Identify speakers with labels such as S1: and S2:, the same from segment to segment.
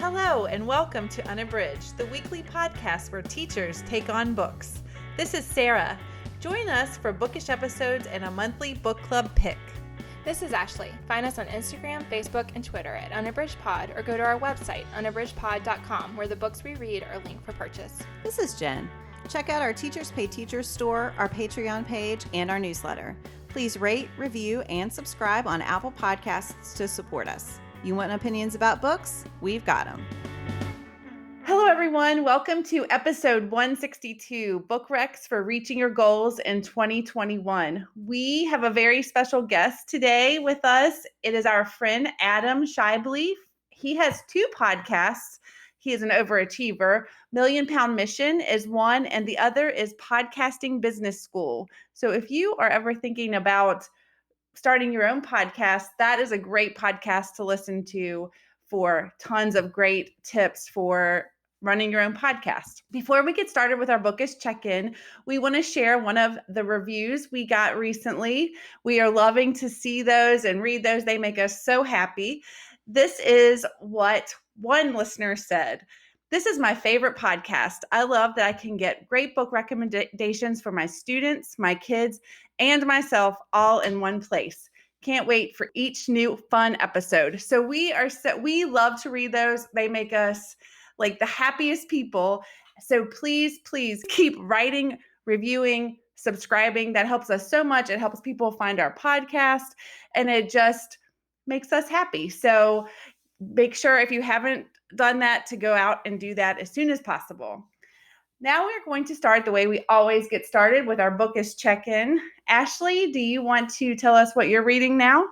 S1: Hello, and welcome to Unabridged, the weekly podcast where teachers take on books. This is Sarah. Join us for bookish episodes and a monthly book club pick.
S2: This is Ashley. Find us on Instagram, Facebook, and Twitter at UnabridgedPod, or go to our website, unabridgedpod.com, where the books we read are linked for purchase.
S3: This is Jen. Check out our Teachers Pay Teachers store, our Patreon page, and our newsletter. Please rate, review, and subscribe on Apple Podcasts to support us. You want opinions about books? We've got them.
S1: Hello, everyone. Welcome to episode 162, Book Recs for Reaching Your Goals in 2021. We have a very special guest today with us. It is our friend Adam Schaeuble. He has two podcasts. He is an overachiever. Million Pound Mission is one, and the other is Podcasting Business School. So if you are ever thinking about starting your own podcast, that is a great podcast to listen to for tons of great tips for running your own podcast. Before we get started with our bookish check-in, we want to share one of the reviews we got recently. We are loving to see those and read those. They make us so happy. This is what one listener said. This is my favorite podcast. I love that I can get great book recommendations for my students, my kids, and myself all in one place. Can't wait for each new fun episode. So we love to read those. They make us like the happiest people. So please keep writing, reviewing, subscribing. That helps us so much. It helps people find our podcast, and it just makes us happy. So make sure if you haven't done that to go out and do that as soon as possible. Now we're going to start the way we always get started with our bookish check-in. Ashley, do you want to tell us what you're reading now?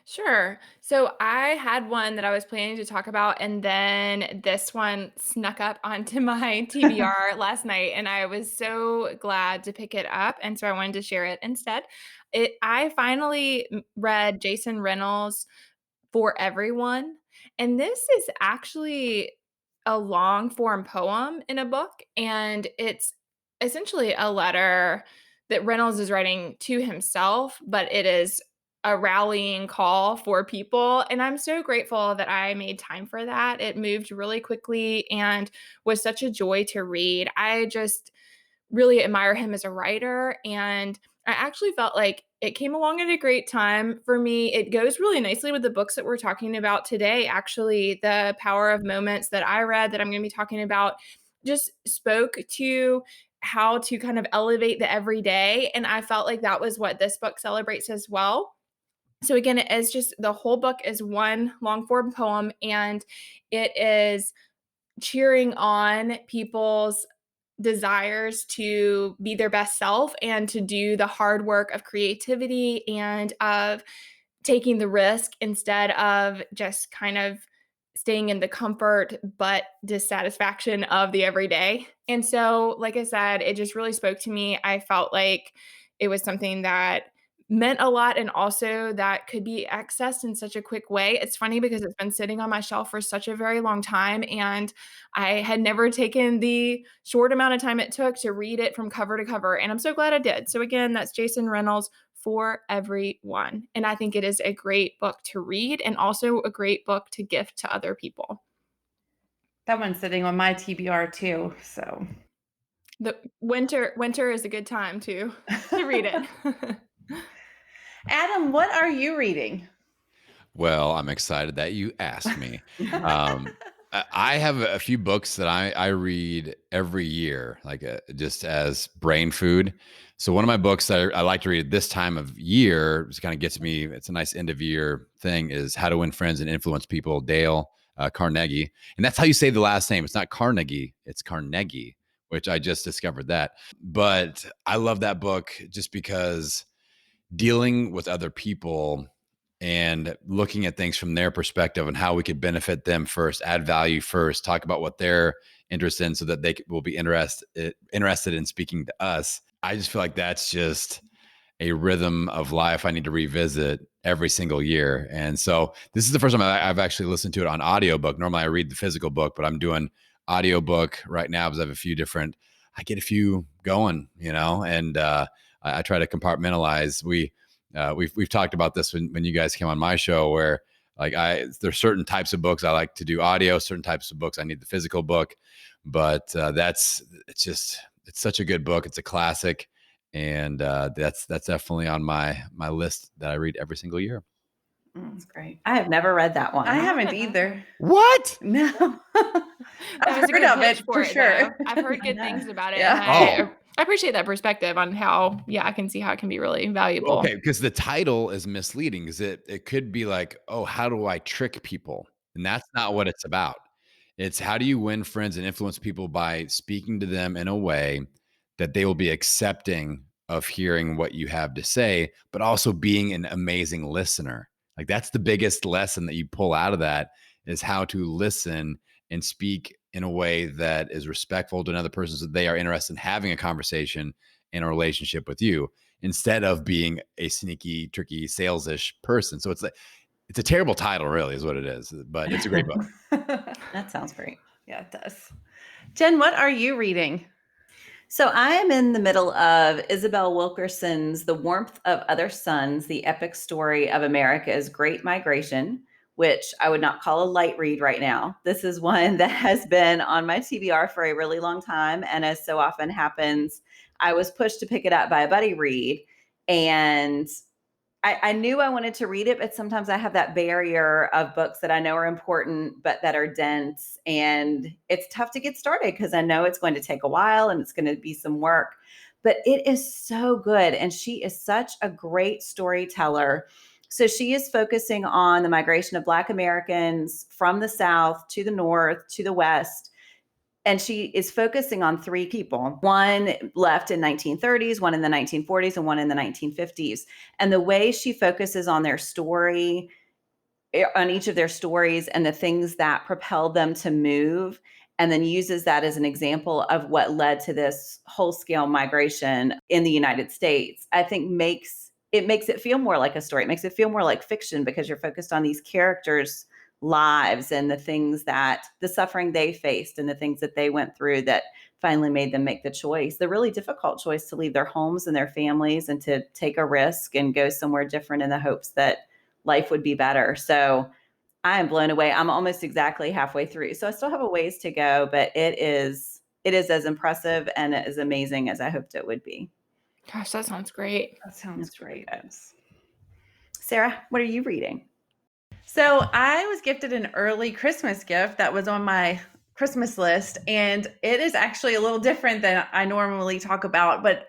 S2: Sure. So I had one that I was planning to talk about, and then this one snuck up onto my TBR last night, and I was so glad to pick it up, and so I wanted to share it instead. I finally read Jason Reynolds' For Everyone, and this is actually a long form poem in a book, and it's essentially a letter that Reynolds is writing to himself, but it is a rallying call for people. And I'm so grateful that I made time for that. It moved really quickly and was such a joy to read. I just really admire him as a writer, and I actually felt like it came along at a great time for me. It goes really nicely with the books that we're talking about today. Actually, The Power of Moments that I read that I'm going to be talking about just spoke to how to kind of elevate the everyday, and I felt like that was what this book celebrates as well. So again, it is just the whole book is one long form poem, and it is cheering on people's desires to be their best self and to do the hard work of creativity and of taking the risk instead of just kind of staying in the comfort but dissatisfaction of the everyday. And so, like I said, it just really spoke to me. I felt like it was something that meant a lot, and also that could be accessed in such a quick way. It's funny because it's been sitting on my shelf for such a very long time, and I had never taken the short amount of time it took to read it from cover to cover, and I'm so glad I did. So again, that's Jason Reynolds, For Everyone. And I think it is a great book to read and also a great book to gift to other people.
S1: That one's sitting on my TBR too. So
S2: The winter is a good time to read it.
S1: Adam, what are you reading?
S4: Well, I'm excited that you asked me. I have a few books that I read every year, like just as brain food. So one of my books that I like to read at this time of year, just kind of gets me, it's a nice end of year thing, is How to Win Friends and Influence People, Dale Carnegie. And that's how you say the last name. It's not Carnegie, it's Carnegie, which I just discovered that. But I love that book just because dealing with other people and looking at things from their perspective and how we could benefit them first, add value first, talk about what they're interested in so that they will be interested in speaking to us. I just feel like that's just a rhythm of life I need to revisit every single year. And so this is the first time I've actually listened to it on audiobook. Normally I read the physical book, but I'm doing audiobook right now because I get a few going, and I try to compartmentalize. We've talked about this when you guys came on my show, where There's certain types of books I like to do audio, certain types of books I need the physical book. But it's such a good book. It's a classic, and that's definitely on my list that I read every single year.
S3: That's great. I have never read that one.
S1: I haven't
S2: haven't
S1: either.
S4: What?
S1: No.
S2: That
S1: I've
S2: was a
S1: heard
S2: good
S1: of
S2: pitch
S1: it
S2: for
S1: for
S2: it,
S1: sure.
S2: though. I've heard good
S3: know.
S2: things about it, and
S1: Yeah.
S2: I appreciate that perspective on how, I can see how it can be really valuable.
S4: Okay, because the title is misleading, because it could be like, oh, how do I trick people? And that's not what it's about. It's how do you win friends and influence people by speaking to them in a way that they will be accepting of hearing what you have to say, but also being an amazing listener. Like, that's the biggest lesson that you pull out of that, is how to listen and speak in a way that is respectful to another person, so they are interested in having a conversation in a relationship with you, instead of being a sneaky, tricky, sales-ish person. So it's a terrible title, really, is what it is, but it's a great book.
S3: That sounds great.
S1: Yeah, it does. Jen, what are you reading?
S3: So I am in the middle of Isabel Wilkerson's The Warmth of Other Suns, the epic story of America's Great Migration, which I would not call a light read right now. This is one that has been on my TBR for a really long time. And as so often happens, I was pushed to pick it up by a buddy read. And I knew I wanted to read it, but sometimes I have that barrier of books that I know are important, but that are dense. And it's tough to get started because I know it's going to take a while and it's going to be some work. But it is so good. And she is such a great storyteller. So she is focusing on the migration of Black Americans from the South to the North to the West, and she is focusing on three people. One left in 1930s, one in the 1940s, and one in the 1950s. And the way she focuses on their story, on each of their stories, and the things that propelled them to move, and then uses that as an example of what led to this whole scale migration in the United States, I think makes it feel more like a story. It makes it feel more like fiction, because you're focused on these characters' lives and the suffering they faced and the things that they went through that finally made them make the really difficult choice to leave their homes and their families and to take a risk and go somewhere different in the hopes that life would be better. So I am blown away. I'm almost exactly halfway through. So I still have a ways to go, but it is as impressive and as amazing as I hoped it would be.
S2: Gosh, that sounds great.
S1: That sounds
S3: That's really
S1: great.
S3: good. Sarah, what are you reading?
S1: So I was gifted an early Christmas gift that was on my Christmas list, and it is actually a little different than I normally talk about, but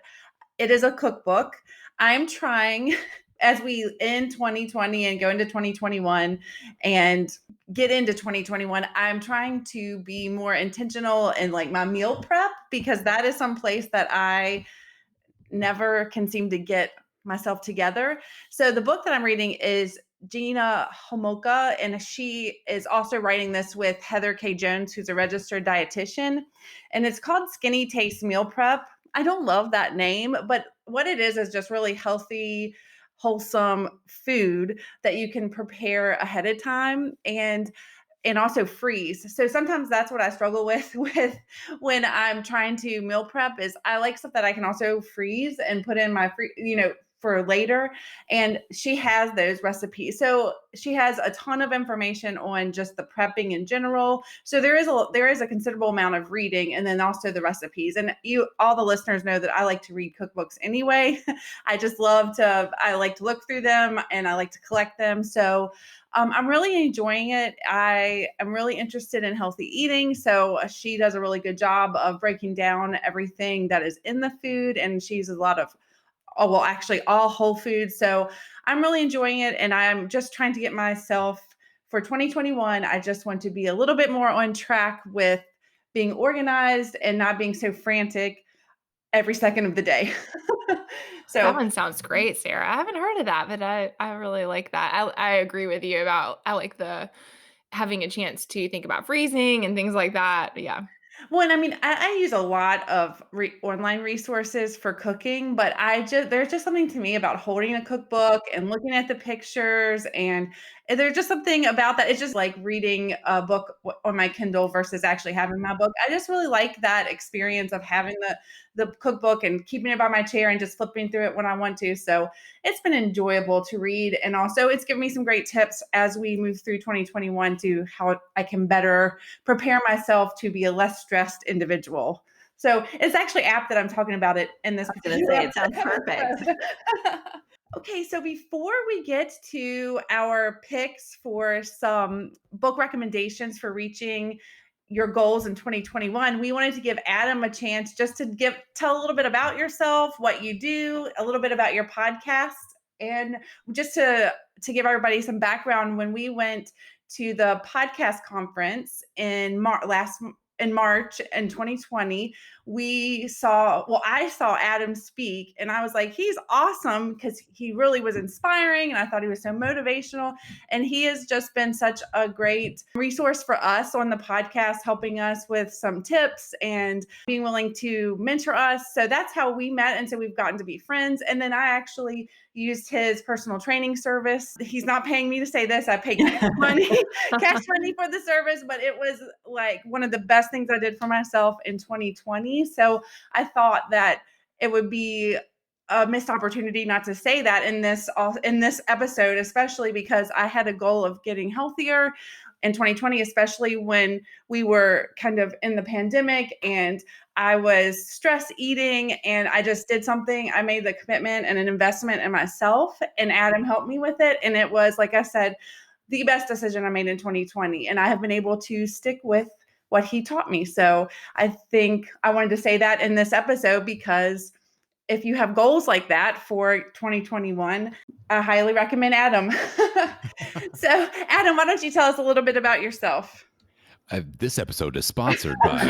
S1: it is a cookbook. I'm trying, as we end 2020 and go into 2021 and get into 2021, I'm trying to be more intentional in like my meal prep, because that is some place that I never can seem to get myself together. So the book that I'm reading is Gina Homolka, and she is also writing this with Heather K. Jones, who's a registered dietitian, and it's called Skinny Taste Meal Prep. I don't love that name, but what it is just really healthy, wholesome food that you can prepare ahead of time and also freeze. So sometimes that's what I struggle with when I'm trying to meal prep, is I like stuff that I can also freeze and put in my for later. And she has those recipes. So she has a ton of information on just the prepping in general. So there is a considerable amount of reading, and then also the recipes. And all the listeners know that I like to read cookbooks anyway. I like to look through them and I like to collect them. So I'm really enjoying it. I am really interested in healthy eating. So she does a really good job of breaking down everything that is in the food. And she uses a lot of, actually all whole foods. So I'm really enjoying it. And I'm just trying to get myself for 2021. I just want to be a little bit more on track with being organized and not being so frantic every second of the day.
S2: That
S1: So
S2: one sounds great, Sarah. I haven't heard of that, but I really like that. I agree with you about, I like the having a chance to think about freezing and things like that. Yeah.
S1: well, and I mean, I use a lot of online resources for cooking, but there's just something to me about holding a cookbook and looking at the pictures, and there's just something about that. It's just like reading a book on my Kindle versus actually having my book. I just really like that experience of having the cookbook and keeping it by my chair and just flipping through it when I want to. So it's been enjoyable to read. And also it's given me some great tips as we move through 2021 to how I can better prepare myself to be a less stressed individual. So it's actually apt that I'm talking about it in this.
S3: I was going to say, it sounds perfect.
S1: Okay, so before we get to our picks for some book recommendations for reaching your goals in 2021, we wanted to give Adam a chance just to tell a little bit about yourself, what you do, a little bit about your podcast, and just to give everybody some background. When we went to the podcast conference in March in 2020, I saw Adam speak, and I was like, he's awesome, because he really was inspiring and I thought he was so motivational. And he has just been such a great resource for us on the podcast, helping us with some tips and being willing to mentor us. So that's how we met. And so we've gotten to be friends. And then I actually used his personal training service. He's not paying me to say this. I pay cash money for the service, but it was like one of the best things I did for myself in 2020. So I thought that it would be a missed opportunity not to say that in this episode, especially because I had a goal of getting healthier in 2020, especially when we were kind of in the pandemic and I was stress eating, and I just did something. I made the commitment and an investment in myself, and Adam helped me with it. And it was, like I said, the best decision I made in 2020. And I have been able to stick with what he taught me. So I think I wanted to say that in this episode, because if you have goals like that for 2021, I highly recommend Adam. So Adam, why don't you tell us a little bit about yourself?
S4: This episode is sponsored by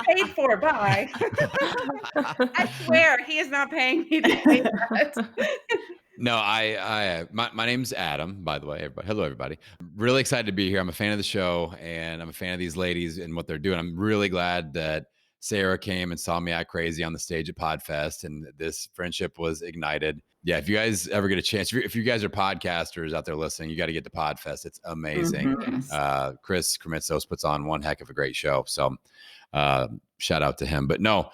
S1: paid for by. I swear he is not paying me to say that.
S4: No, my name's Adam, by the way, everybody. Hello, everybody. I'm really excited to be here. I'm a fan of the show, and I'm a fan of these ladies and what they're doing. I'm really glad that Sarah came and saw me act crazy on the stage at PodFest, and this friendship was ignited. Yeah, if you guys ever get a chance, if you guys are podcasters out there listening, you got to get to PodFest. It's amazing.
S3: Mhm.
S4: Chris Krimitsos puts on one heck of a great show. So shout out to him. But no,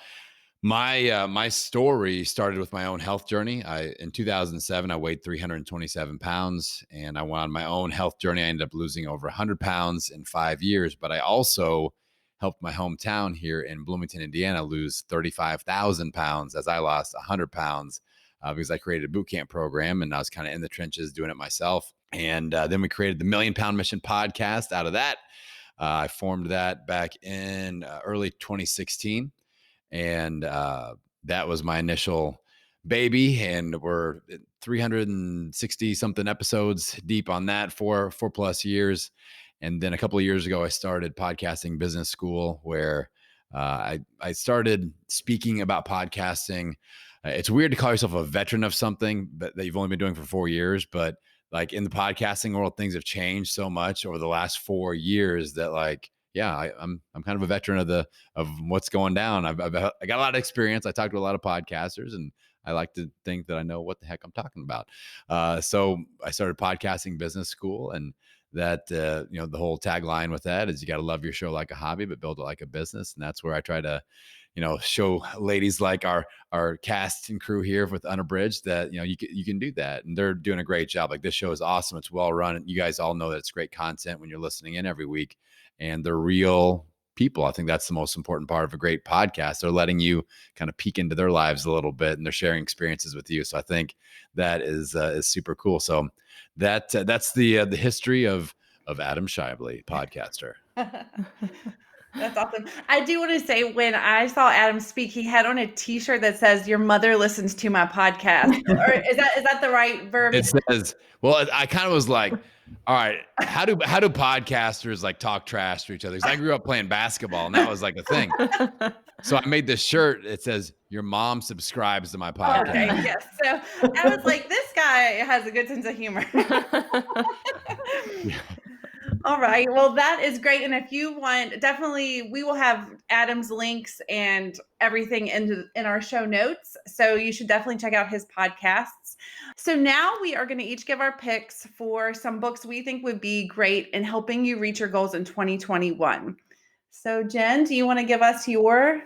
S4: my story started with my own health journey. In 2007, I weighed 327 pounds, and I went on my own health journey. I ended up losing over 100 pounds in 5 years. But I also helped my hometown here in Bloomington, Indiana, lose 35,000 pounds as I lost 100 pounds. Because I created a boot camp program, and I was kind of in the trenches doing it myself. And then we created the Million Pound Mission podcast out of that. I formed that back in early 2016. And that was my initial baby. And we're 360 something episodes deep on that for 4+ years. And then a couple of years ago, I started Podcasting Business School, where I started speaking about podcasting. It's weird to call yourself a veteran of something that you've only been doing for 4 years, but like in the podcasting world, things have changed so much over the last 4 years that I'm kind of a veteran of what's going down. I got a lot of experience. I talked to a lot of podcasters, and I like to think that I know what the heck I'm talking about. So I started Podcasting Business School, and that the whole tagline with that is you got to love your show like a hobby, but build it like a business. And that's where I try to show ladies like our cast and crew here with Unabridged that you can do that, and they're doing a great job. Like, this show is awesome. It's well run, and you guys all know that it's great content when you're listening in every week, and they're real people. I think that's the most important part of a great podcast. They're letting you kind of peek into their lives a little bit, and they're sharing experiences with you. So I think that is super cool. So that's the history of Adam Schaeuble, podcaster.
S1: That's awesome. I do want to say, when I saw Adam speak, he had on a T-shirt that says, "Your mother listens to my podcast." Or is that the right verb?
S4: It says, well, I kind of was like, all right, how do podcasters like talk trash to each other? Because I grew up playing basketball, and that was like a thing. So I made this shirt. It says, "Your mom subscribes to my podcast."
S1: Okay, yes. So I was like, this guy has a good sense of humor. All right. Well, that is great. And if you want, definitely, we will have Adam's links and everything in our show notes. So you should definitely check out his podcasts. So now we are going to each give our picks for some books we think would be great in helping you reach your goals in 2021. So Jen, do you want to give us your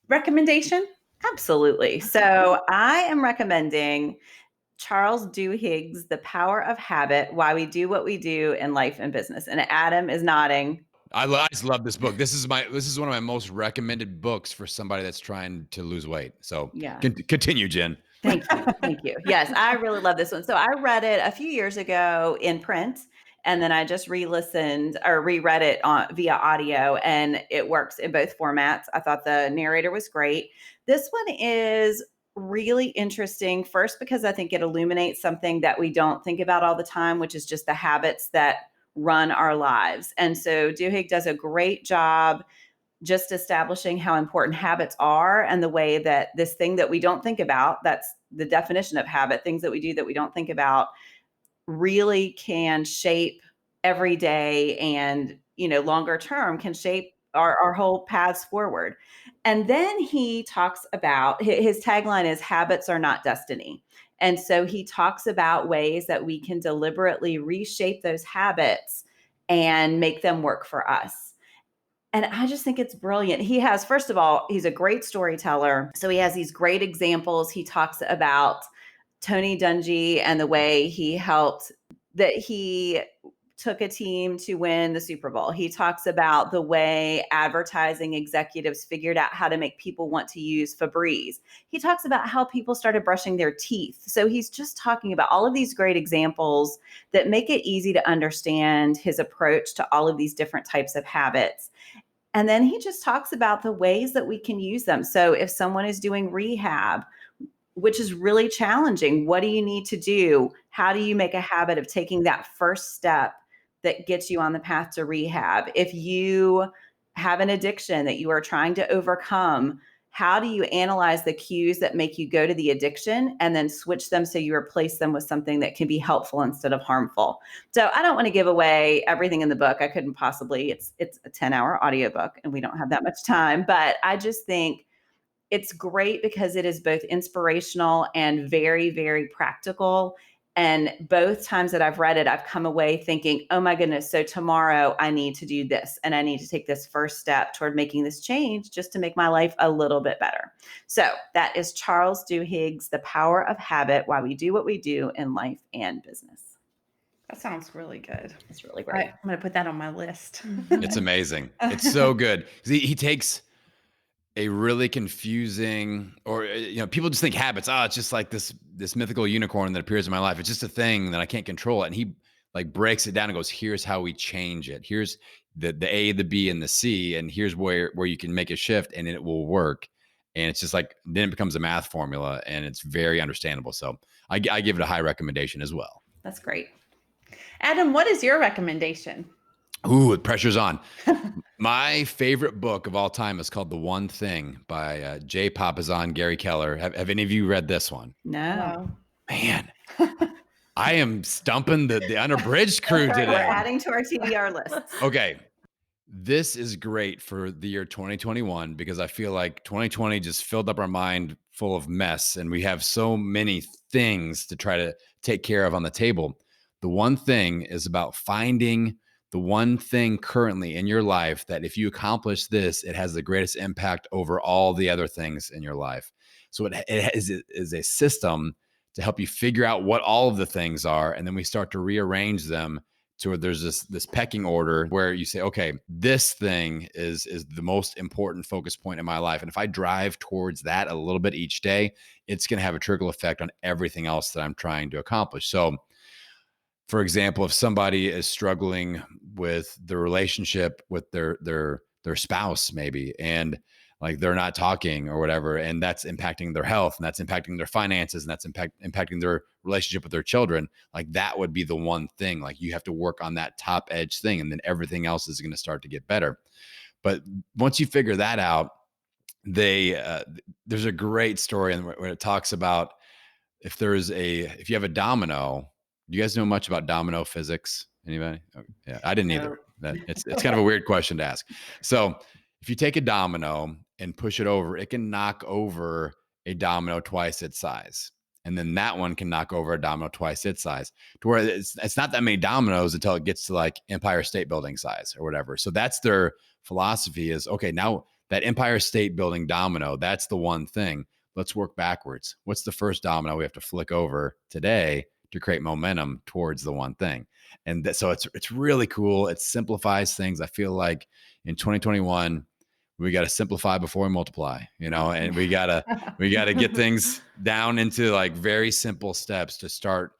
S1: recommendation?
S3: Absolutely. So I am recommending Charles Duhigg's The Power of Habit, Why We Do What We Do in Life and Business. And Adam is nodding.
S4: I just love this book. This is one of my most recommended books for somebody that's trying to lose weight. So
S3: Yeah.
S4: continue, Jen.
S3: Thank you. Thank you. Yes, I really love this one. So I read it a few years ago in print, and then I just re-listened or reread it via audio, and it works in both formats. I thought the narrator was great. This one is really interesting, first because I think it illuminates something that we don't think about all the time, which is just the habits that run our lives. And so Duhigg does a great job just establishing how important habits are and the way that this thing that we don't think about, that's the definition of habit, things that we do that we don't think about, really can shape every day and, longer term can shape our whole paths forward. And then he talks about, his tagline is habits are not destiny. And so he talks about ways that we can deliberately reshape those habits and make them work for us. And I just think it's brilliant. He has, first of all, he's a great storyteller. So he has these great examples. He talks about Tony Dungy and the way he took a team to win the Super Bowl. He talks about the way advertising executives figured out how to make people want to use Febreze. He talks about how people started brushing their teeth. So he's just talking about all of these great examples that make it easy to understand his approach to all of these different types of habits. And then he just talks about the ways that we can use them. So if someone is doing rehab, which is really challenging, what do you need to do? How do you make a habit of taking that first step that gets you on the path to rehab? If you have an addiction that you are trying to overcome, how do you analyze the cues that make you go to the addiction and then switch them so you replace them with something that can be helpful instead of harmful? So I don't want to give away everything in the book. I couldn't possibly. It's a 10-hour audiobook and we don't have that much time, but I just think it's great because it is both inspirational and very, very practical. And both times that I've read it, I've come away thinking, oh my goodness, so tomorrow I need to do this and I need to take this first step toward making this change just to make my life a little bit better. So that is Charles Duhigg's The Power of Habit, Why We Do What We Do in Life and Business.
S1: That sounds really good.
S3: It's really great.
S1: I'm going to put that on my list.
S4: It's amazing. It's so good. He takes a really confusing, or people just think habits. Oh, it's just like this mythical unicorn that appears in my life. It's just a thing that I can't control it. And he like breaks it down and goes, here's how we change it. Here's the A, the B, and the C, and here's where you can make a shift and it will work. And it's just like then it becomes a math formula, and it's very understandable. So I give it a high recommendation as well.
S3: That's great.
S1: Adam, what is your recommendation?
S4: Ooh, the pressure's on. My favorite book of all time is called The One Thing by Jay Papasan, Gary Keller. Have any of you read this one?
S3: No.
S4: Man, I am stumping the Unabridged crew today.
S3: We're adding to our TBR list.
S4: Okay. This is great for the year 2021 because I feel like 2020 just filled up our mind full of mess and we have so many things to try to take care of on the table. The One Thing is about finding the one thing currently in your life that if you accomplish this, it has the greatest impact over all the other things in your life. So it is a system to help you figure out what all of the things are. And then we start to rearrange them to where there's this pecking order where you say, okay, this thing is the most important focus point in my life. And if I drive towards that a little bit each day, it's going to have a trickle effect on everything else that I'm trying to accomplish. So for example, if somebody is struggling with the relationship with their spouse, maybe, and like they're not talking or whatever, and that's impacting their health and that's impacting their finances and that's impacting their relationship with their children, like that would be the one thing. Like you have to work on that top edge thing, and then everything else is going to start to get better. But once you figure that out, there's a great story where it talks about if you have a domino. Do you guys know much about domino physics? Anybody? Okay. Yeah, I didn't either.
S1: No.
S4: It's kind of a weird question to ask. So if you take a domino and push it over, it can knock over a domino twice its size. And then that one can knock over a domino twice its size, to where it's not that many dominoes until it gets to like Empire State Building size or whatever. So that's their philosophy is, okay, now that Empire State Building domino, that's the one thing. Let's work backwards. What's the first domino we have to flick over today to create momentum towards the one thing? And so it's really cool. It simplifies things. I feel like in 2021, we got to simplify before we multiply, and we gotta get things down into like very simple steps to start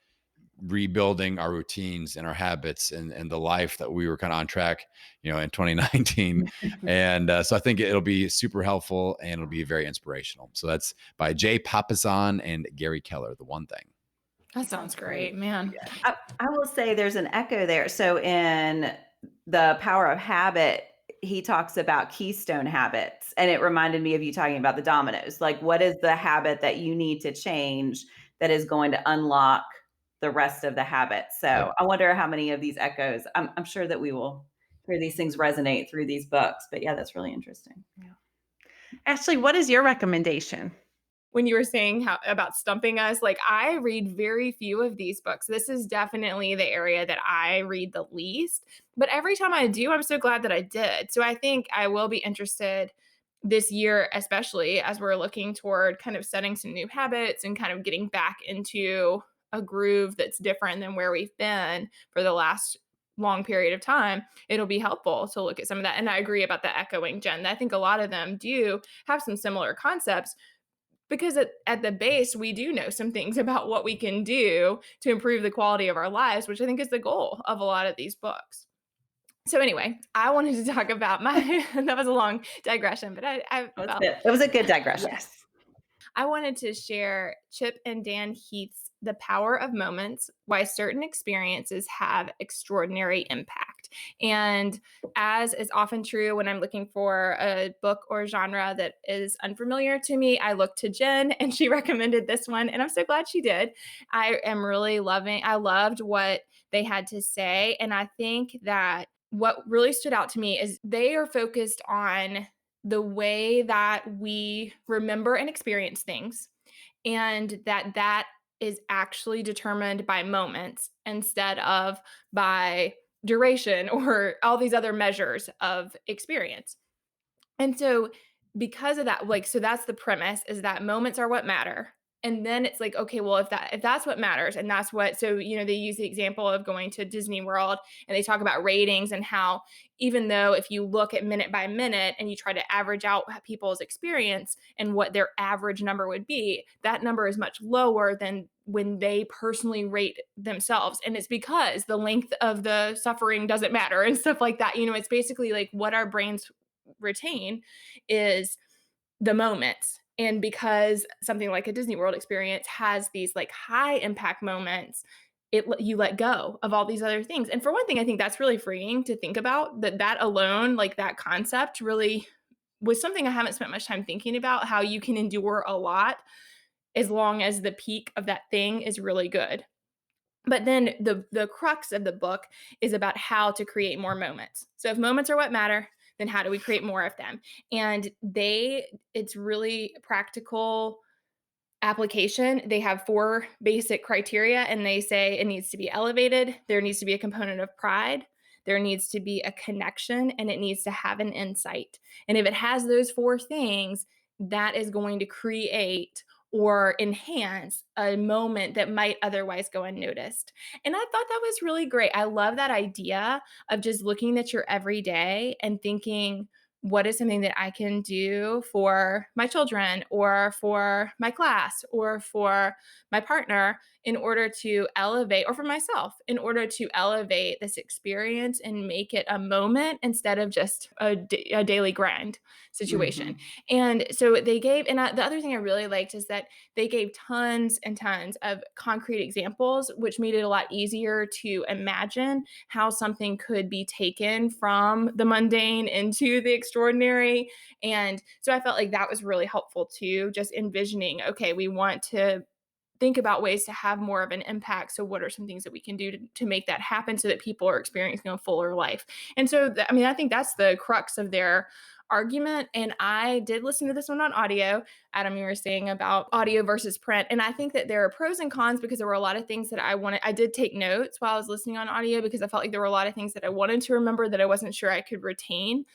S4: rebuilding our routines and our habits and the life that we were kind of on track, in 2019. And so I think it'll be super helpful and it'll be very inspirational. So that's by Jay Papasan and Gary Keller, The One Thing.
S2: That sounds great, man.
S3: I will say there's an echo there. So in The Power of Habit, he talks about keystone habits, and it reminded me of you talking about the dominoes. Like, what is the habit that you need to change that is going to unlock the rest of the habits? So
S4: Yep.
S3: I wonder how many of these echoes, I'm sure that we will hear these things resonate through these books, but yeah, that's really interesting.
S1: Ashley, what is your recommendation?
S2: When you were saying about stumping us, like I read very few of these books. This is definitely the area that I read the least, but every time I do, I'm so glad that I did. So I think I will be interested this year, especially as we're looking toward kind of setting some new habits and kind of getting back into a groove that's different than where we've been for the last long period of time. It'll be helpful to look at some of that. And I agree about the echoing, Jen. I think a lot of them do have some similar concepts, because at the base, we do know some things about what we can do to improve the quality of our lives, which I think is the goal of a lot of these books. So anyway, I wanted to talk about that was a long digression, but
S3: It was a good digression.
S1: Yes.
S2: I wanted to share Chip and Dan Heath's The Power of Moments, Why Certain Experiences Have Extraordinary Impact. And as is often true when I'm looking for a book or genre that is unfamiliar to me, I look to Jen and she recommended this one. And I'm so glad she did. I loved what they had to say. And I think that what really stood out to me is they are focused on the way that we remember and experience things, and that is actually determined by moments instead of by duration or all these other measures of experience. And so because of that, so that's the premise, is that moments are what matter. And then it's like, okay, well, if that's what matters, and that's what, so, they use the example of going to Disney World, and they talk about ratings and how, even though if you look at minute by minute and you try to average out people's experience and what their average number would be, that number is much lower than when they personally rate themselves. And it's because the length of the suffering doesn't matter and stuff like that. It's basically like what our brains retain is the moments. And because something like a Disney World experience has these like high impact moments, you let go of all these other things. And for one thing, I think that's really freeing to think about, that alone, like that concept really was something I haven't spent much time thinking about, how you can endure a lot as long as the peak of that thing is really good. But then the crux of the book is about how to create more moments. So if moments are what matter, then how do we create more of them? And it's really practical application. They have 4 basic criteria, and they say it needs to be elevated. There needs to be a component of pride. There needs to be a connection, and it needs to have an insight. And if it has those 4 things, that is going to create or enhance a moment that might otherwise go unnoticed. And I thought that was really great. I love that idea of just looking at your everyday and thinking, what is something that I can do for my children or for my class or for my partner in order to elevate, or for myself, in order to elevate this experience and make it a moment instead of just a daily grind situation.
S3: Mm-hmm.
S2: And so they gave, and the other thing I really liked is that they gave tons and tons of concrete examples, which made it a lot easier to imagine how something could be taken from the mundane into the extraordinary. And so I felt like that was really helpful too, just envisioning, okay, we want to think about ways to have more of an impact. So what are some things that we can do to make that happen so that people are experiencing a fuller life? And so, I mean, I think that's the crux of their argument. And I did listen to this one on audio. Adam, you were saying about audio versus print. And I think that there are pros and cons because there were a lot of things that I did take notes while I was listening on audio because I felt like there were a lot of things that I wanted to remember that I wasn't sure I could retain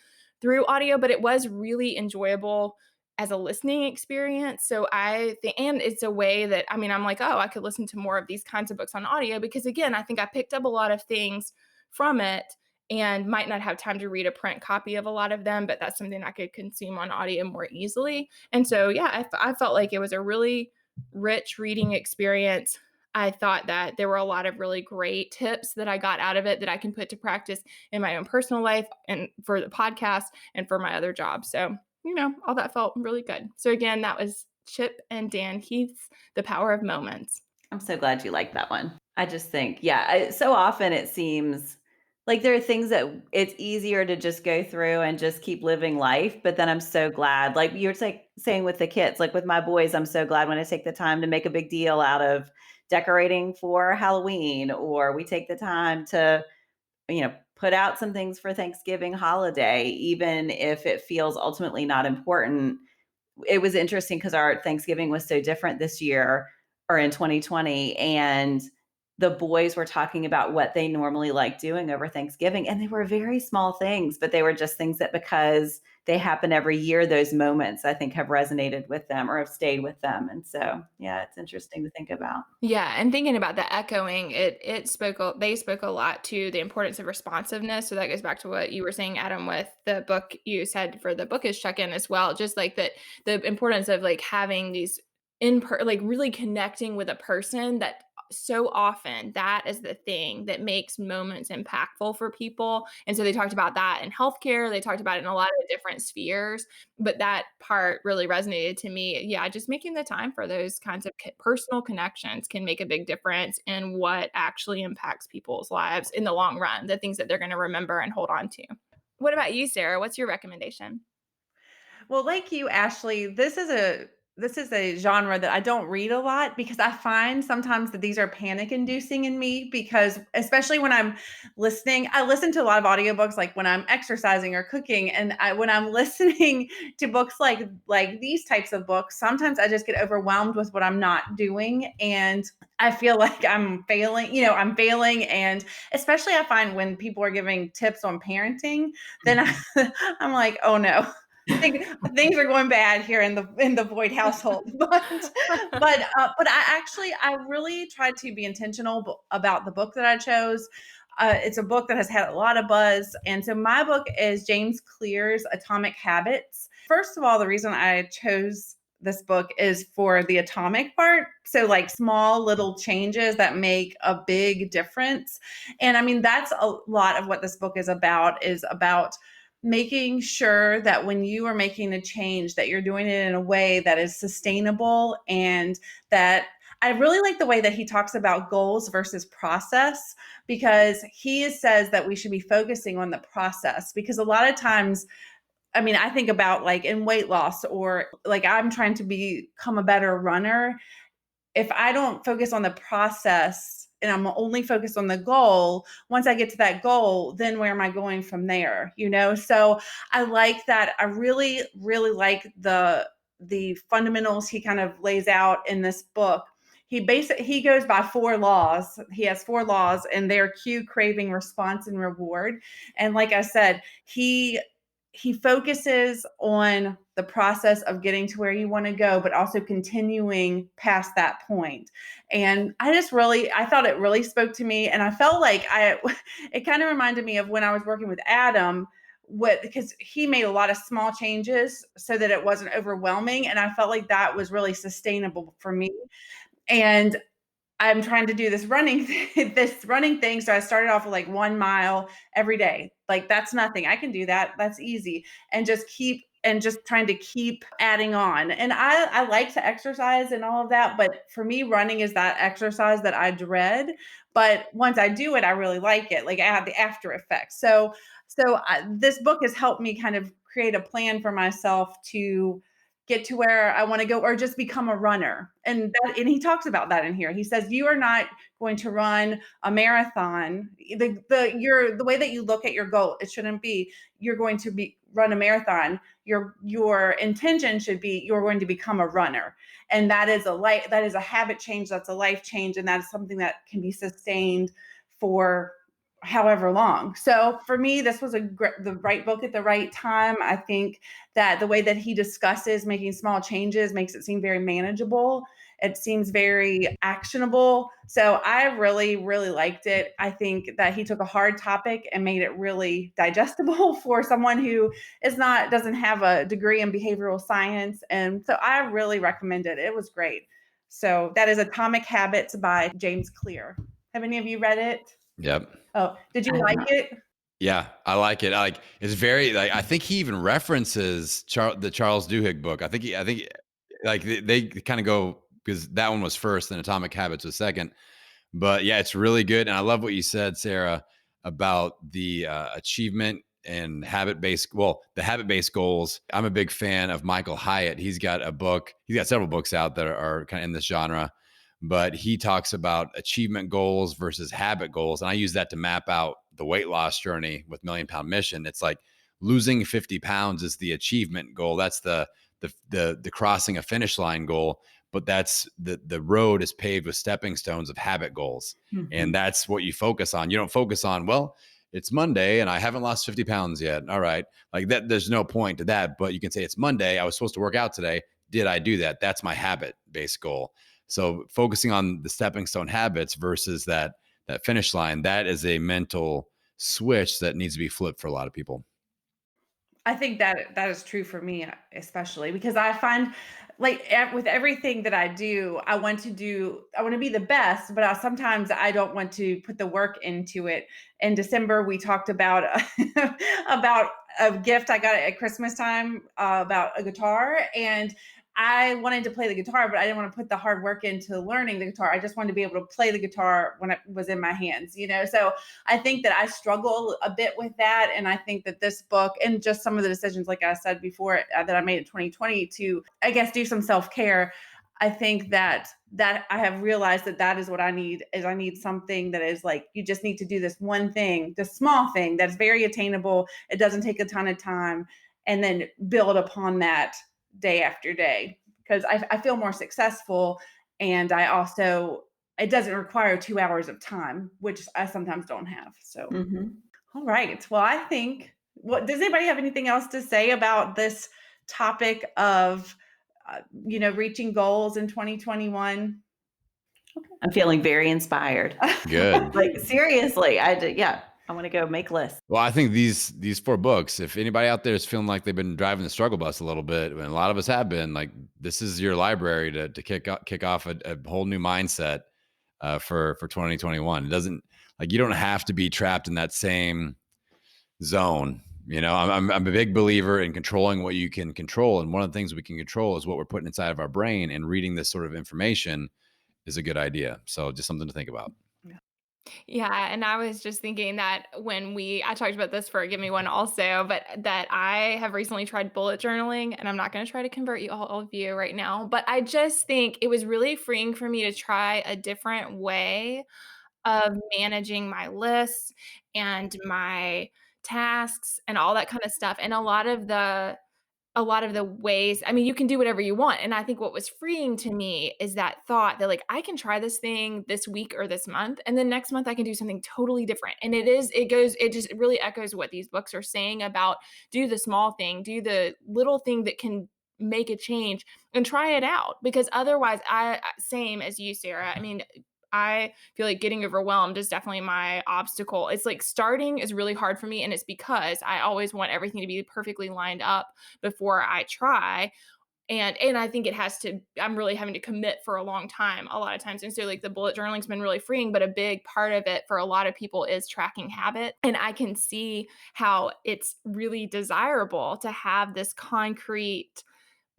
S2: through audio, but it was really enjoyable as a listening experience. So I think, and it's a way that, I mean, I'm like, oh, I could listen to more of these kinds of books on audio because, again, I think I picked up a lot of things from it and might not have time to read a print copy of a lot of them, but that's something I could consume on audio more easily. And so, yeah, I felt like it was a really rich reading experience. I thought that there were a lot of really great tips that I got out of it that I can put to practice in my own personal life and for the podcast and for my other job. So, all that felt really good. So again, that was Chip and Dan Heath's The Power of Moments.
S3: I'm so glad you liked that one. I just think, so often it seems like there are things that it's easier to just go through and just keep living life. But then I'm so glad, like you're saying with the kids, like with my boys, I'm so glad when I take the time to make a big deal out of decorating for Halloween, or we take the time to, put out some things for Thanksgiving holiday, even if it feels ultimately not important. It was interesting because our Thanksgiving was so different this year or in 2020. And the boys were talking about what they normally like doing over Thanksgiving. And they were very small things, but they were just things that because they happen every year, those moments I think have resonated with them or have stayed with them. And so, yeah, it's interesting to think about.
S2: Yeah, and thinking about the echoing, they spoke a lot to the importance of responsiveness. So that goes back to what you were saying, Adam, with the book you said for the bookish check-in as well. Just like that, the importance of like having these like really connecting with a person that so often that is the thing that makes moments impactful for people. And so they talked about that in healthcare. They talked about it in a lot of different spheres, but that part really resonated to me. Yeah, just making the time for those kinds of personal connections can make a big difference in what actually impacts people's lives in the long run, the things that they're going to remember and hold on to. What about you, Sarah? What's your recommendation?
S1: Well, like you, Ashley, this is a genre that I don't read a lot because I find sometimes that these are panic inducing in me because especially when I'm listening, I listen to a lot of audiobooks like when I'm exercising or cooking and when I'm listening to books like these types of books, sometimes I just get overwhelmed with what I'm not doing and I feel like I'm failing and especially I find when people are giving tips on parenting, then I'm like, "Oh no." Things are going bad here in the Boyd household, but I really tried to be intentional about the book that I chose. It's a book that has had a lot of buzz, and so my book is James Clear's Atomic Habits. First of all, the reason I chose this book is for the atomic part. So like small little changes that make a big difference. And I mean, that's a lot of what this book is about making sure that when you are making a change that you're doing it in a way that is sustainable and that I really like the way that he talks about goals versus process because he says that we should be focusing on the process because a lot of times I mean, I think about like in weight loss or like I'm trying to become a better runner if I don't focus on the process and I'm only focused on the goal, once I get to that goal, then where am I going from there? So I like that. I really, really like the fundamentals he kind of lays out in this book. He goes by 4 laws. He has 4 laws and they're cue, craving, response, and reward. And like I said, he focuses on the process of getting to where you want to go, but also continuing past that point. And I thought it really spoke to me. And I felt like it kind of reminded me of when I was working with Adam, because he made a lot of small changes so that it wasn't overwhelming. And I felt like that was really sustainable for me. And I'm trying to do this running thing. So I started off with like 1 mile every day. Like that's nothing. I can do that. That's easy. And just trying to keep adding on. And I like to exercise and all of that, but for me, running is that exercise that I dread. But once I do it, I really like it. Like I have the after effects. This book has helped me kind of create a plan for myself to get to where I want to go or just become a runner. And he talks about that in here. He says, you are not going to run a marathon. The way that you look at your goal, it shouldn't be you're going to run a marathon. Your intention should be you're going to become a runner. And that is a habit change. That's a life change. And that is something that can be sustained for however long. So for me, this was the right book at the right time. I think that the way that he discusses making small changes makes it seem very manageable. It seems very actionable. So I really, really liked it. I think that he took a hard topic and made it really digestible for someone who doesn't have a degree in behavioral science. And so I really recommend it. It was great. So that is Atomic Habits by James Clear. Have any of you read it?
S4: Yep.
S1: Oh, did you
S3: I have
S1: like
S3: not.
S1: it?
S4: Yeah, I like it. It's very I think he even references the Charles Duhigg book. I think like they kind of go because that one was first and Atomic Habits was second. But yeah, it's really good. And I love what you said, Sarah, about the achievement and the habit-based goals. I'm a big fan of Michael Hyatt. He's got several books out that are kind of in this genre, but he talks about achievement goals versus habit goals. And I use that to map out the weight loss journey with Million Pound Mission. It's like losing 50 pounds is the achievement goal. That's the crossing a finish line goal. But that's the road is paved with stepping stones of habit goals.
S3: Mm-hmm.
S4: And that's what you focus on. You don't focus on, well, it's Monday and I haven't lost 50 pounds yet. All right. Like that, there's no point to that. But you can say it's Monday. I was supposed to work out today. Did I do that? That's my habit-based goal. So focusing on the stepping stone habits versus that finish line, that is a mental switch that needs to be flipped for a lot of people.
S1: I think that is true for me, especially because I find with everything that I do, I want to be the best, but sometimes I don't want to put the work into it. In December, we talked about about a gift I got at Christmas time about a guitar, and I wanted to play the guitar, but I didn't want to put the hard work into learning the guitar. I just wanted to be able to play the guitar when it was in my hands, So I think that I struggle a bit with that. And I think that this book and just some of the decisions, like I said before, that I made in 2020 to, I guess, do some self-care. I think that I have realized that is what I need I need something that is like, you just need to do this one thing, the small thing that's very attainable. It doesn't take a ton of time, and then build upon that day after day, because I feel more successful. And it doesn't require 2 hours of time, which I sometimes don't have. So, All right. Well, I think, does anybody have anything else to say about this topic of, reaching goals in 2021?
S3: I'm feeling very inspired.
S4: Good.
S3: Like seriously, I want to go make lists.
S4: Well, I think these 4 books, if anybody out there is feeling like they've been driving the struggle bus a little bit, and a lot of us have been, like, this is your library to kick off a whole new mindset for 2021. It doesn't, like, you don't have to be trapped in that same zone. I'm a big believer in controlling what you can control, and one of the things we can control is what we're putting inside of our brain. And reading this sort of information is a good idea. So just something to think about.
S2: Yeah, and I was just thinking that I talked about this for Give Me One also, but that I have recently tried bullet journaling, and I'm not going to try to convert all of you right now, but I just think it was really freeing for me to try a different way of managing my lists and my tasks and all that kind of stuff. And a lot of the ways, I mean, you can do whatever you want. And I think what was freeing to me is that thought that, like, I can try this thing this week or this month, and then next month I can do something totally different. And it really echoes what these books are saying about do the small thing, do the little thing that can make a change and try it out. Because otherwise, same as you, Sarah. I mean, I feel like getting overwhelmed is definitely my obstacle. It's like starting is really hard for me. And it's because I always want everything to be perfectly lined up before I try. And I think I'm really having to commit for a long time a lot of times. And so, like, the bullet journaling's been really freeing, but a big part of it for a lot of people is tracking habit. And I can see how it's really desirable to have this concrete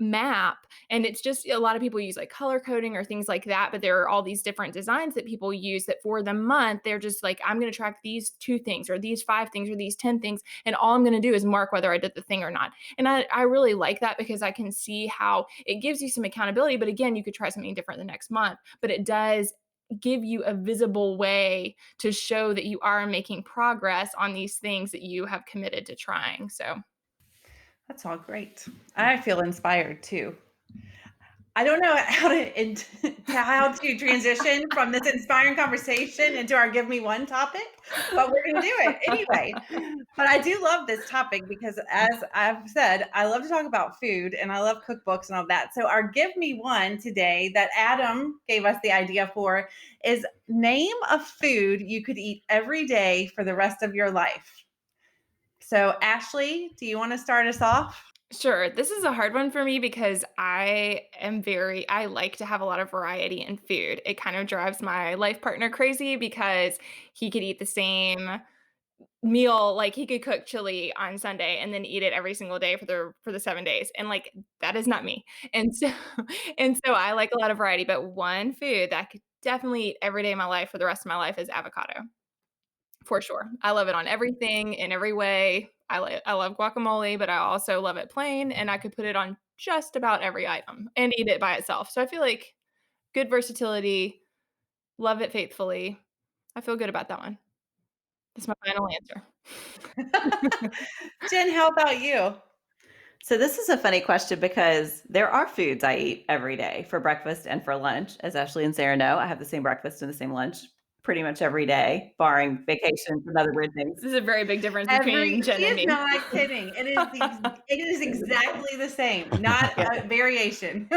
S2: map, and it's just a lot of people use like color coding or things like that, but there are all these different designs that people use that for the month they're just like, I'm going to track these 2 things or these 5 things or these 10 things, and all I'm going to do is mark whether I did the thing or not. And I really like that because I can see how it gives you some accountability, but again, you could try something different the next month, but it does give you a visible way to show that you are making progress on these things that you have committed to trying. So
S1: That's all great. I feel inspired too. I don't know how to transition from this inspiring conversation into our give me one topic, but we're going to do it anyway. But I do love this topic because, as I've said, I love to talk about food and I love cookbooks and all that. So our give me one today that Adam gave us the idea for is name a food you could eat every day for the rest of your life. So Ashley, do you want to start us off?
S2: sure. This is a hard one for me because I like to have a lot of variety in food. It kind of drives my life partner crazy because he could eat the same meal, like he could cook chili on Sunday and then eat it every single day for the 7 days. And like that is not me. And so and so I like a lot of variety, but one food that I could definitely eat every day of my life for the rest of my life is avocado. For sure. I love it on everything in every way. I love guacamole, but I also love it plain, and I could put it on just about every item and eat it by itself. So I feel like good versatility, love it faithfully. I feel good about that one. That's my final answer.
S1: Jen, how about you?
S3: So this is a funny question because there are foods I eat every day for breakfast and for lunch. As Ashley and Sarah know, I have the same breakfast and the same lunch pretty much every day, barring vacations and other weird things.
S2: This is a very big difference between
S1: She
S2: Jen and
S1: is
S2: me.
S1: not kidding. It is exactly the same, not
S3: Yeah.
S1: a variation.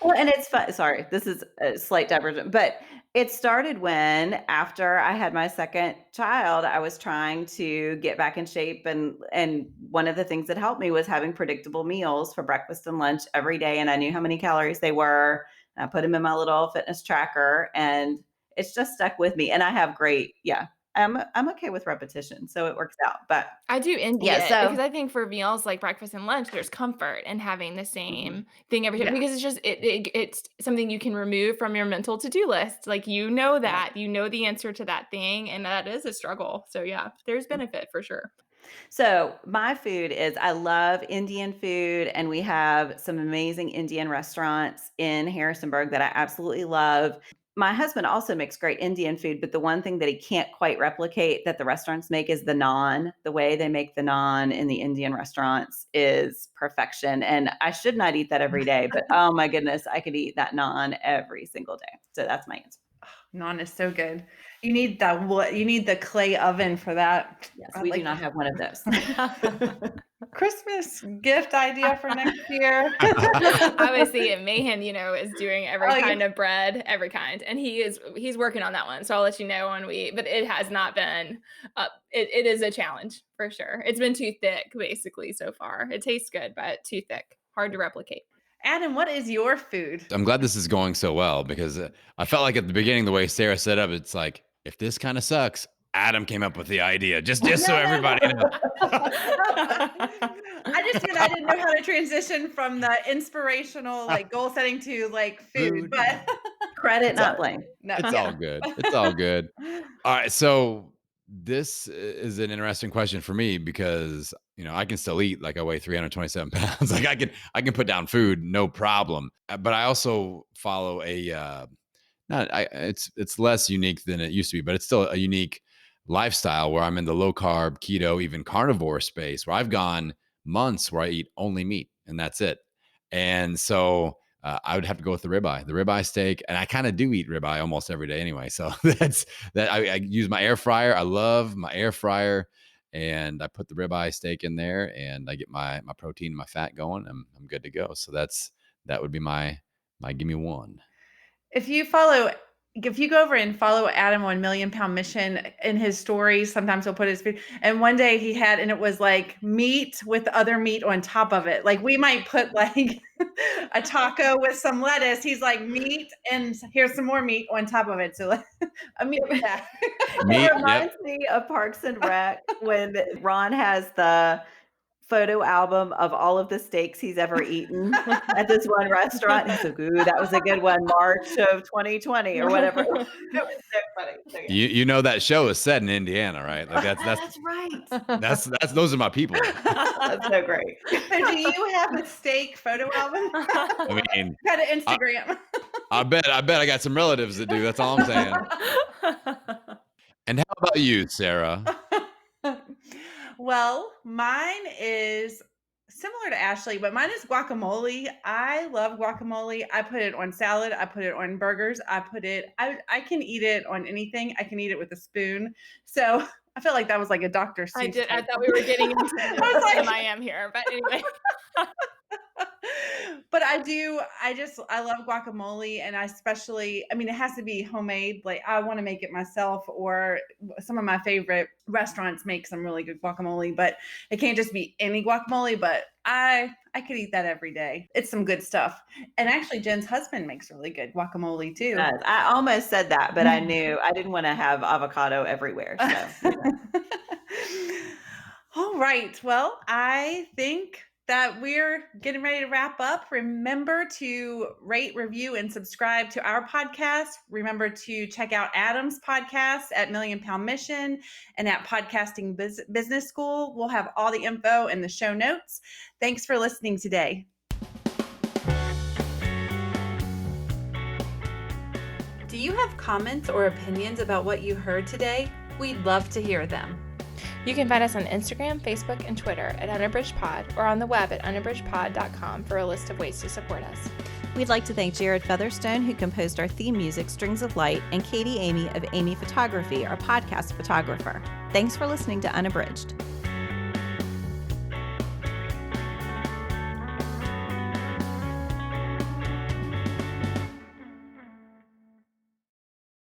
S3: Well, and it's fun. Sorry, this is a slight diversion, but it started when after I had my second child, I was trying to get back in shape, and one of the things that helped me was having predictable meals for breakfast and lunch every day, and I knew how many calories they were. And I put them in my little fitness tracker, and it's just stuck with me. And I have great, yeah. I'm okay with repetition, so it works out. But
S2: I do envy
S3: yeah,
S2: it because
S3: so
S2: I think for meals like breakfast and lunch, there's comfort in having the same thing every day
S1: Yeah.
S2: because it's something you can remove from your mental to-do list. Like you know that, you know the answer to that thing, and that is a struggle. So yeah, there's benefit for sure.
S3: So my food is I love Indian food, and we have some amazing Indian restaurants in Harrisonburg that I absolutely love. My husband also makes great Indian food, but the one thing that he can't quite replicate that the restaurants make is the naan. The way they make the naan in the Indian restaurants is perfection. And I should not eat that every day, but oh my goodness, I could eat that naan every single day. So that's my answer.
S1: Naan is so good. You need the clay oven for that.
S3: Yes,
S1: I
S3: we do
S1: like
S3: not have one of those.
S1: Christmas gift idea for next year.
S2: Obviously, Mayhem, is doing every
S1: Oh, yeah.
S2: kind of bread, every kind, and he's working on that one. So I'll let you know but it has not been. It is a challenge for sure. It's been too thick, basically, so far. It tastes good, but too thick, hard to replicate.
S1: Adam, what is your food?
S4: I'm glad this is going so well because I felt like at the beginning, the way Sarah set up, it's like, if this kind of sucks, Adam came up with the idea. Just so everybody knows.
S1: I just figured I didn't know how to transition from the inspirational goal setting to food, but
S3: Credit, not blame.
S1: no,
S4: It's all good. It's all good. All right. So this is an interesting question for me because I can still eat. Like I weigh 327 pounds. Like I can put down food, no problem. But I also follow it's less unique than it used to be, but it's still a unique lifestyle where I'm in the low carb, keto, even carnivore space where I've gone months where I eat only meat and that's it. And so I would have to go with the ribeye steak. And I kind of do eat ribeye almost every day anyway. So that's that. I use my air fryer. I love my air fryer, and I put the ribeye steak in there, and I get my protein and my fat going. I'm good to go. So that would be my give me one.
S1: If you go over and follow Adam on Million Pound Mission in his stories, sometimes he'll put his food. And one day he had, and it was like meat with other meat on top of it. Like we might put like a taco with some lettuce. He's like meat, and here's some more meat on top of it. So like, I mean, yeah.
S4: Meat,
S3: It reminds me of Parks and Rec when Ron has the photo album of all of the steaks he's ever eaten at this one restaurant. He's like, ooh, that was a good one, March of 2020 or whatever. It was so funny. So, yeah.
S4: You know that show is set in Indiana, right? Like
S3: That's right.
S4: that's those are my people.
S3: That's so great.
S1: So do you have a steak photo album?
S4: I mean,
S1: Got an Instagram.
S4: I bet I got some relatives that do. That's all I'm saying. And how about you, Sarah?
S1: Well, mine is similar to Ashley, but mine is guacamole. I love guacamole. I put it on salad. I put it on burgers. I can eat it on anything. I can eat it with a spoon. So I feel like that was like a Dr. Seuss.
S2: I thought we were getting into I am here, but anyway.
S1: But I love guacamole, and it has to be homemade. Like I want to make it myself, or some of my favorite restaurants make some really good guacamole, but it can't just be any guacamole, but I could eat that every day. It's some good stuff. And actually Jen's husband makes really good guacamole too.
S3: I almost said that, but I knew I didn't want to have avocado everywhere. So
S1: All right. Well, I think that we're getting ready to wrap up. Remember to rate, review, and subscribe to our podcast. Remember to check out Adam's podcast at Million Pound Mission and at Podcasting Business School. We'll have all the info in the show notes. Thanks for listening today. Do you have comments or opinions about what you heard today? We'd love to hear them.
S2: You can find us on Instagram, Facebook, and Twitter at Unabridged Pod, or on the web at unabridgedpod.com for a list of ways to support us.
S3: We'd like to thank Jared Featherstone, who composed our theme music, Strings of Light, and Katie Amy of Amy Photography, our podcast photographer. Thanks for listening to Unabridged.